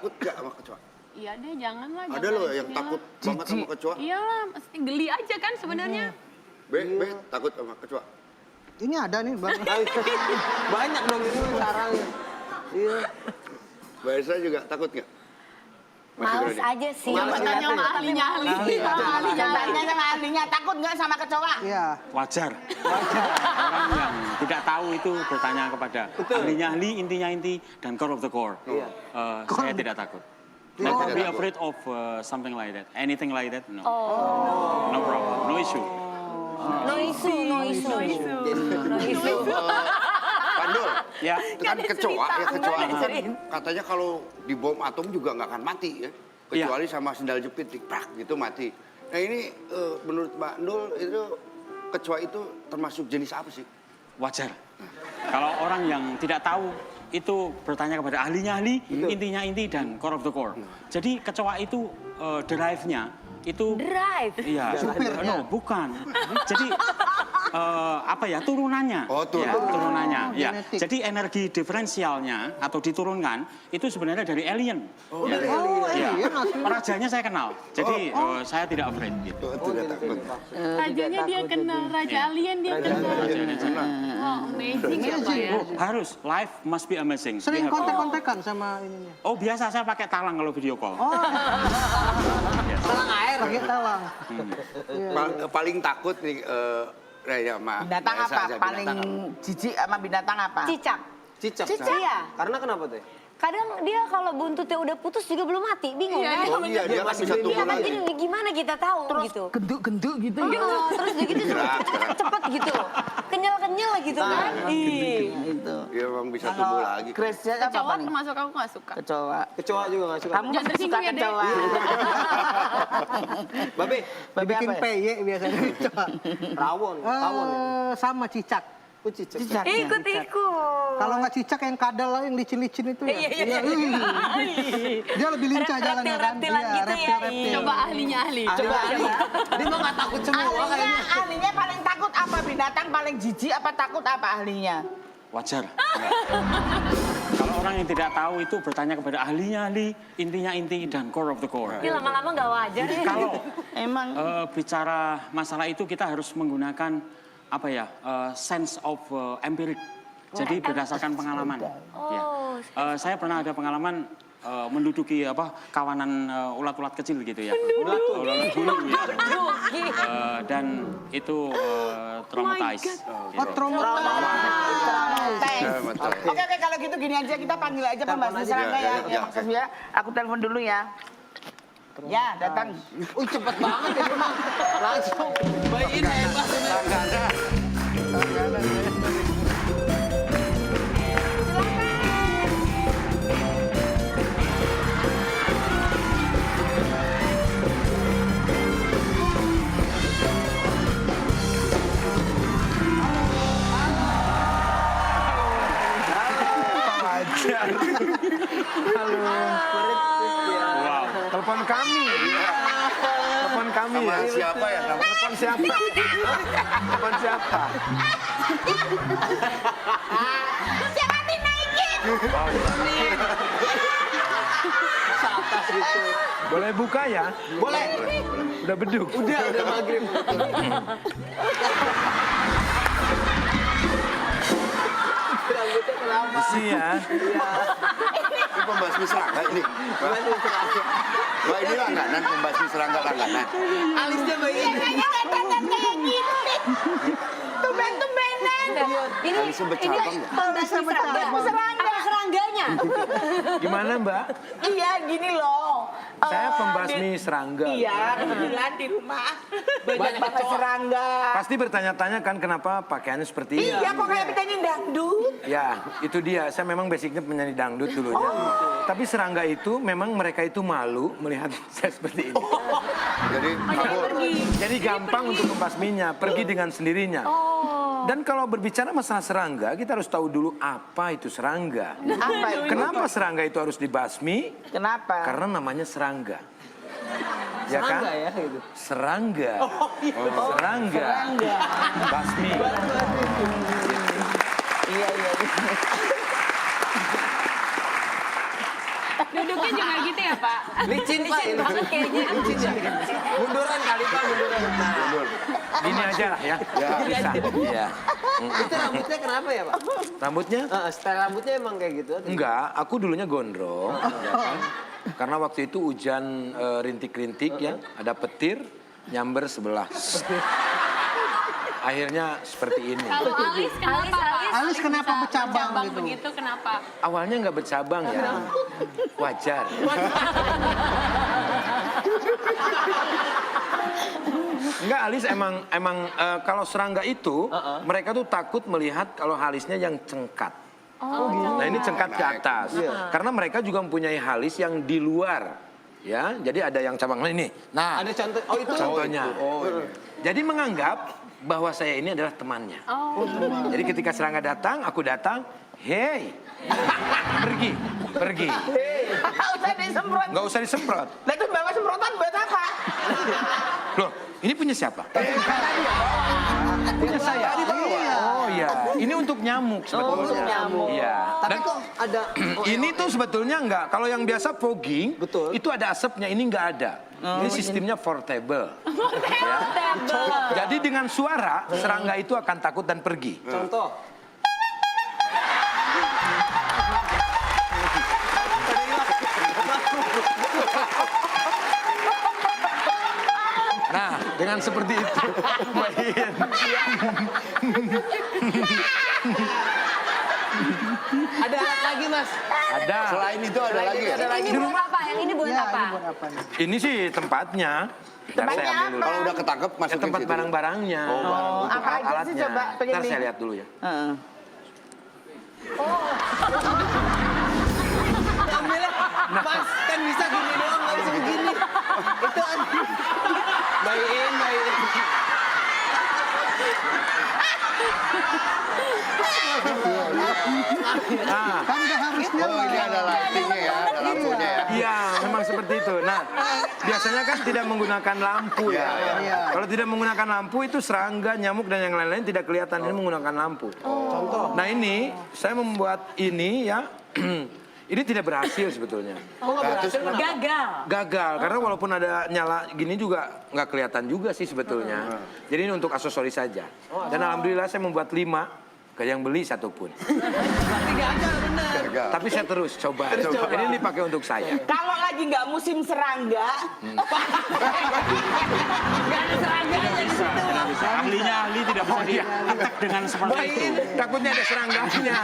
Takut gak sama kecoa? Iya deh, janganlah. Ada loh yang takut banget sama kecoa. Iyalah, mesti geli aja kan sebenarnya. Be, takut sama kecoa? Ini ada nih Bang. Banyak dong ini sarangnya. Iya. Mbak Elsa juga takut nggak? Males aja sih. Tanya sama ahlinya, Tanya sama ahlinya, takut nggak sama kecoa? Iya. Wajar. Orang yang tidak tahu itu bertanya kepada ahlinya ahli, intinya inti, dan core of the core. Saya tidak takut. Not tidak be takut. afraid of something like that. Anything like that, no. No problem, no issue. No issue. Pandul, Ya, itu kan kecoa ya, kecoa itu kan katanya kalau di bom atom juga nggak akan mati ya. Kecuali sama sendal jepit, diprak gitu mati. Nah ini menurut Mbak Ndul itu kecoa itu termasuk jenis apa sih? wajar. Kalau orang yang tidak tahu itu bertanya kepada ahlinya ahli, intinya inti, dan core of the core. Jadi kecoa itu drive-nya itu Drive. iya, no, bukan. Jadi apa ya, turunannya. Oh, turun. Ya, turunannya. Ya. genetik. Jadi energi diferensialnya atau diturunkan itu sebenarnya dari alien. Ya. Alien asli. Rajanya saya kenal. Jadi saya tidak afraid gitu. Tidak takut. Rajanya dia kenal, raja alien dia kenal. Wow, amazing ya Pak ya. Harus, life must be amazing. Sering We have to- kontak-kontakan sama ininya. Oh, biasa saya pakai talang kalau video call. Talang air. Pakai talang. Paling takut nih ya, Ma. Binatang Elsa apa? aja, Paling binatang apa? jijik sama binatang apa? Cicak. Cicak. Iya. Karena kenapa teh? Kadang dia kalau buntutnya udah putus juga belum mati, bingung kan? Oh iya, dia masih bisa tumbuh Iya kan, lagi. jadi gimana kita tahu gitu. Genduk-genduk gitu ya. Oh, terus udah gitu Gerak, cepet gitu. Kenyal-kenyal gitu kan. Ih. Itu. Dia memang bisa tumbuh lagi. Grace-nya apa Kecoa nih? termasuk aku nggak suka. Kecoa. Kecoa juga nggak suka. Kamu Jangan pasti suka tersinggung ya, Dek. kecoa. Babe, Babe Bikin apa? PY biasanya. rawon, rawon. Sama cicak. Oh, cicak. Cicak. ya, cicak. Ikut-ikut. Kalau nggak cicak yang kadal lah, yang licin-licin itu ya. Iya. Dia lebih lincah jalannya kan. Reptil-reptilan gitu ya, reptil-reptil. Coba ahlinya ahli. Coba Dia mah nggak takut semua kayaknya. ahlinya paling takut apa? Binatang paling jijik apa takut apa ahlinya? Wajar. Kalau orang yang tidak tahu itu bertanya kepada ahlinya ahli, intinya inti, dan core of the core. Ini lama-lama nggak wajar ya. Kalau Emang bicara masalah itu kita harus menggunakan apa ya, sense of empirik. Jadi berdasarkan pengalaman. Ya. Saya pernah ada pengalaman menduduki kawanan ulat-ulat kecil gitu ya. Ulat bulu ya. Dan itu traumatize. Oh, trauma. Oke, kalau gitu gini aja, kita panggil aja pembahas serangga ya. Ya, Mas ya. Aku telepon dulu ya. Ya, datang. Cepet banget ya mah. Langsung. Baik ini hebat ini. Wow. Telepon kami. Telepon kami Sama ya. siapa ya? Telepon siapa? Telepon siapa? Jangan dinaikin. Atas gitu. Boleh buka ya? Boleh. Udah beduk. Udah maghrib. Rambutnya kenapa? Besi ya. Ini pembasmi serangga ini. Wah, ini langganan, pembasmi serangga langganan. Alisnya baik ini. Kayaknya nggak dandan kayak gini. Tumben-tumbenan. Ini Alisnya bercabang ya? pembasmi serangga. Apa serangganya? Gimana Mbak? Iya, gini loh. Saya pembasmi serangga. Iya, kebetulan di rumah banyak banget serangga. Pasti bertanya-tanya kan kenapa pakaiannya seperti ini. Iya, kok kayak penyanyi dangdut. Ya, itu dia. Saya memang basicnya penyanyi dangdut dulunya. Tapi serangga itu memang mereka itu malu melihat saya seperti ini. Jadi kabur. Jadi gampang untuk membasminya, pergi dengan sendirinya. Dan kalau berbicara masalah serangga, kita harus tahu dulu apa itu serangga. Apa itu? Kenapa serangga itu harus dibasmi? Kenapa? Karena namanya serangga. Ya kan? Serangga ya gitu. Serangga. Serangga. Basmi. Iya. duduknya juga gitu ya Pak? Licin Pak. Licin banget kayaknya. Licin ya. Munduran kali Pak, munduran. Nah, Gini aja lah ya. Bisa. Iya. itu rambutnya kenapa ya Pak? Rambutnya? Style rambutnya emang kayak gitu? atau Enggak, aku dulunya gondrong. Ya kan? Karena waktu itu hujan rintik-rintik ya, ada petir, nyamber sebelah. Akhirnya seperti ini. Kalau alis kenapa Pak? Alis kenapa Bisa bercabang gitu? begitu kenapa? Awalnya nggak bercabang ya, wajar. Enggak, alis emang kalau serangga itu mereka tuh takut melihat kalau alisnya yang cengkat. Nah ini cengkat ke atas, karena mereka juga mempunyai alis yang di luar, ya. Jadi ada yang cabang ini. Nah, Ada contoh, oh itu. contohnya. Oh, ini. Jadi menganggap bahwa saya ini adalah temannya. Jadi ketika serangga datang, aku datang, hey, pergi. Usah disemprot. Nggak usah disemprot. Lah itu bawa semprotan buat apa? Loh, ini punya siapa? Punya saya. Oh iya, ini untuk nyamuk sebetulnya. untuk nyamuk. Iya. Tapi Dan kok ada... ini tuh sebetulnya enggak. Kalau yang biasa fogging, Betul. itu ada asapnya. Ini enggak ada. Ini sistemnya portable. Ya. Jadi dengan suara, serangga itu akan takut dan pergi. Contoh. Nah, dengan seperti itu. Baik. Ada alat lagi Mas? Ada. Selain itu ada lagi ya? Ini buat apa? Yang ini buat Ya, apa? ini buat apa nih? Ini sih tempatnya. Ntar saya ambil dulu. Kalau udah ketangkep Ya, masukin tempat situ. barang-barangnya. Oh, barang. Untuk Apa aja sih alat-alatnya. coba pengen Ntar nih. saya lihat dulu ya. Ambilnya, Mas kan bisa gini doang, nggak bisa begini. Itu bayin. Nah, Kan nggak harus Oh, ini ada lightingnya ya, ada lampunya ya. iya, memang seperti itu. Nah, biasanya kan tidak menggunakan lampu ya. Iya. Kalau tidak menggunakan lampu itu serangga, nyamuk dan yang lain-lain tidak kelihatan ini menggunakan lampu. Contoh. Nah ini saya membuat ini ya. Ini tidak berhasil sebetulnya. Oh nggak berhasil kenapa? Gagal. Gagal karena walaupun ada nyala gini juga nggak kelihatan juga sih sebetulnya. Jadi ini untuk aksesoris saja. Dan alhamdulillah saya membuat 5. Gak yang beli satupun. Berarti gagal bener. Gagal. Tapi saya terus coba. Ini dipakai untuk saya. Kalau lagi nggak musim serangga, Gak ada serangga aja di situ. Tidak bisa. Ahlinya ahli tidak bisa diattack dengan seperti itu. Baik, takutnya ada serangganya.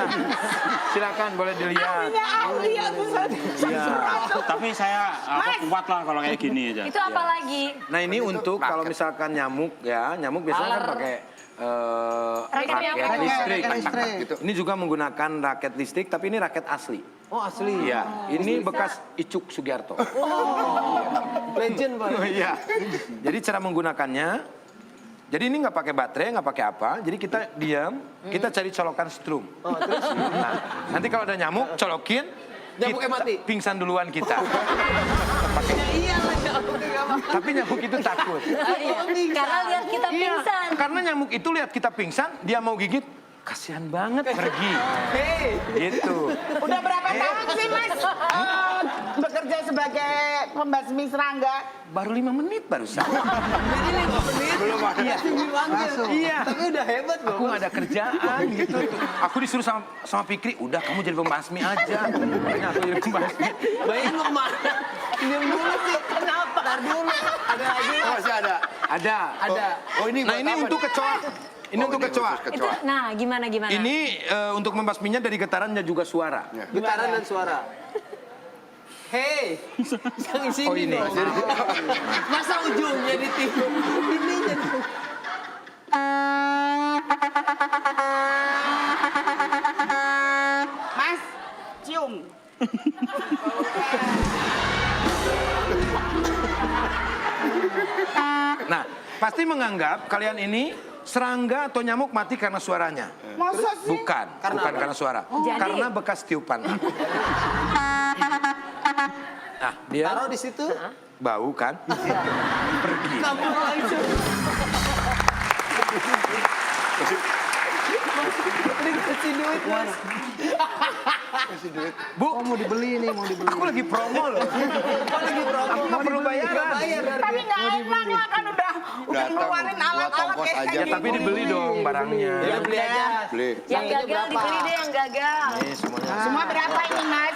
Silakan boleh dilihat. ya ahli ya bisa Iya. Tapi saya kuat lah kalau kayak gini aja. Itu apa lagi? Nah ini untuk kalau misalkan nyamuk ya, nyamuk biasanya kan pakai Raket nyamuk. listrik. Raket listrik. Gitu. Ini juga menggunakan raket listrik, tapi ini raket asli. Oh asli. Iya, ini bekas Icuk Sugiarto. Legend Pak. Oh iya. Jadi cara menggunakannya, jadi ini nggak pakai baterai, nggak pakai apa. Jadi kita diam, kita cari colokan strum. Oh terus? Nah, nanti kalau ada nyamuk, colokin, Nyamuknya mati? pingsan duluan kita. Iya lah nyamuknya nggak apa. Tapi nyamuk itu takut. Karena lihat kita Iya, pingsan. karena nyamuk itu lihat kita pingsan, dia mau gigit, kasihan banget pergi. Hei. Gitu. udah berapa tahun sih Mas bekerja sebagai pembasmi serangga? Baru 5 menit barusan. Jadi 5 menit. Belum ada. Iya. Langsung. Iya. Tapi udah hebat loh. Aku nggak ada kerjaan gitu. Aku disuruh sama Fikri, udah kamu jadi pembasmi aja. Makanya aku jadi pembasmi. Bayin mau kemana? Diam dulu sih. Kenapa? Ntar dulu. Ada lagi. Oh, masih ada. Ada. Ada. Oh, ini Nah buat ini apa untuk nih? kecoa. Ini Oh, untuk kecoa. khusus Itu, nah gimana? Ini untuk membasminya dari getaran dan juga suara. Ya. Getaran dan suara. Hei, yang sini Oh, ini. dong. Masa ujungnya ditiup? Ininya dong. Mas, cium. Nah, pasti menganggap kalian ini serangga atau nyamuk mati karena suaranya. Masa sih? Bukan, bukan karena suara. Jadi? Karena bekas tiupan. Nah, dia Taruh di situ. bau kan? Pergi. Kamu langsung. Dikasih duit, Mas. Bu, Oh, mau dibeli nih, mau dibeli. aku lagi promo loh. Kok lagi promo? Aku nggak perlu bayaran. Bayar berarti. Tapi nggak enak lah kan udah Datang ngeluarin buat alat-alat ongkos kayak aja. Ya gitu. tapi dibeli dong barangnya. Ya beli aja. Beli. Yang gagal dibeli deh yang gagal. Ini semuanya Semua berapa ini Mas?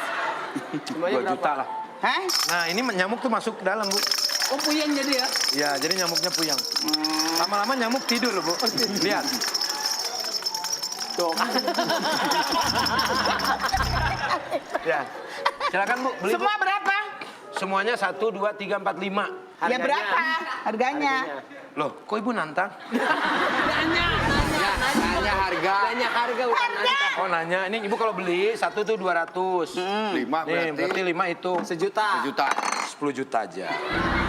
2 juta lah. Hah? Nah ini nyamuk tuh masuk ke dalam, Bu. Oh, puyeng jadi ya? Ya, jadi nyamuknya puyang. Lama-lama nyamuk tidur, Bu. Lihat. Tuh. Ya. Silakan, Bu, beli, Bu. Semua berapa? Semuanya 1, 2, 3, 4, 5. Ya berapa harganya? Loh, kok Ibu nantang? Nanya harga. Nanya harga bukan nanya. Oh, nanya. Ini Ibu kalau beli 1 tuh 200. 5 Nih, berarti berarti 5 itu. 1 juta. 10 juta aja.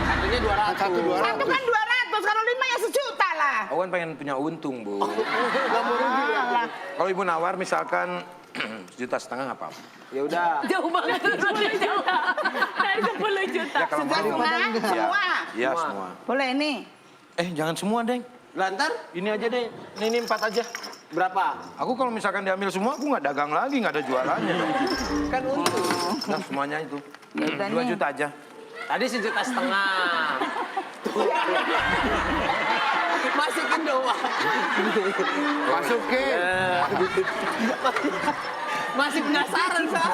Satunya 200. Satu 200. Satu kan 200, kalau 5 ya 1 juta lah. Aku kan pengen punya untung, Bu. Gak mau rugi lah. Kalau Ibu nawar misalkan 1,5 juta nggak apa-apa. Ya udah. Jauh banget 10 juta. Dari 10 juta. Ya kalau mau. Semua? Ya, semua. Boleh nih. Jangan semua, Deng. Lantar Ini aja deh. Ini 4 aja. berapa? Aku kalau misalkan diambil semua, aku nggak dagang lagi, nggak ada jualannya dong. Kan untung. Nah, semuanya itu. Ya udah 2 nih. juta aja. Tadi 1,5 juta. Masukin doang. Masukin. Masih penasaran, Sar.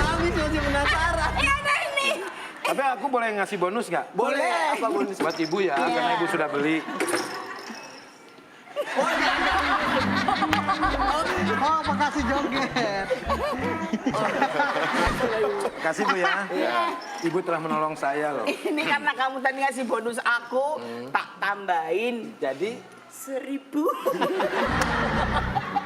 Habis masih penasaran. Ya ada ini. Tapi aku boleh ngasih bonus nggak? Boleh. Apa bonus? Buat Ibu ya, karena Ibu sudah beli. Oh, makasih joget. Kasih Bu ya. Ibu telah menolong saya loh. Ini karena kamu tadi ngasih bonus aku, tak tambahin Jadi 1.000.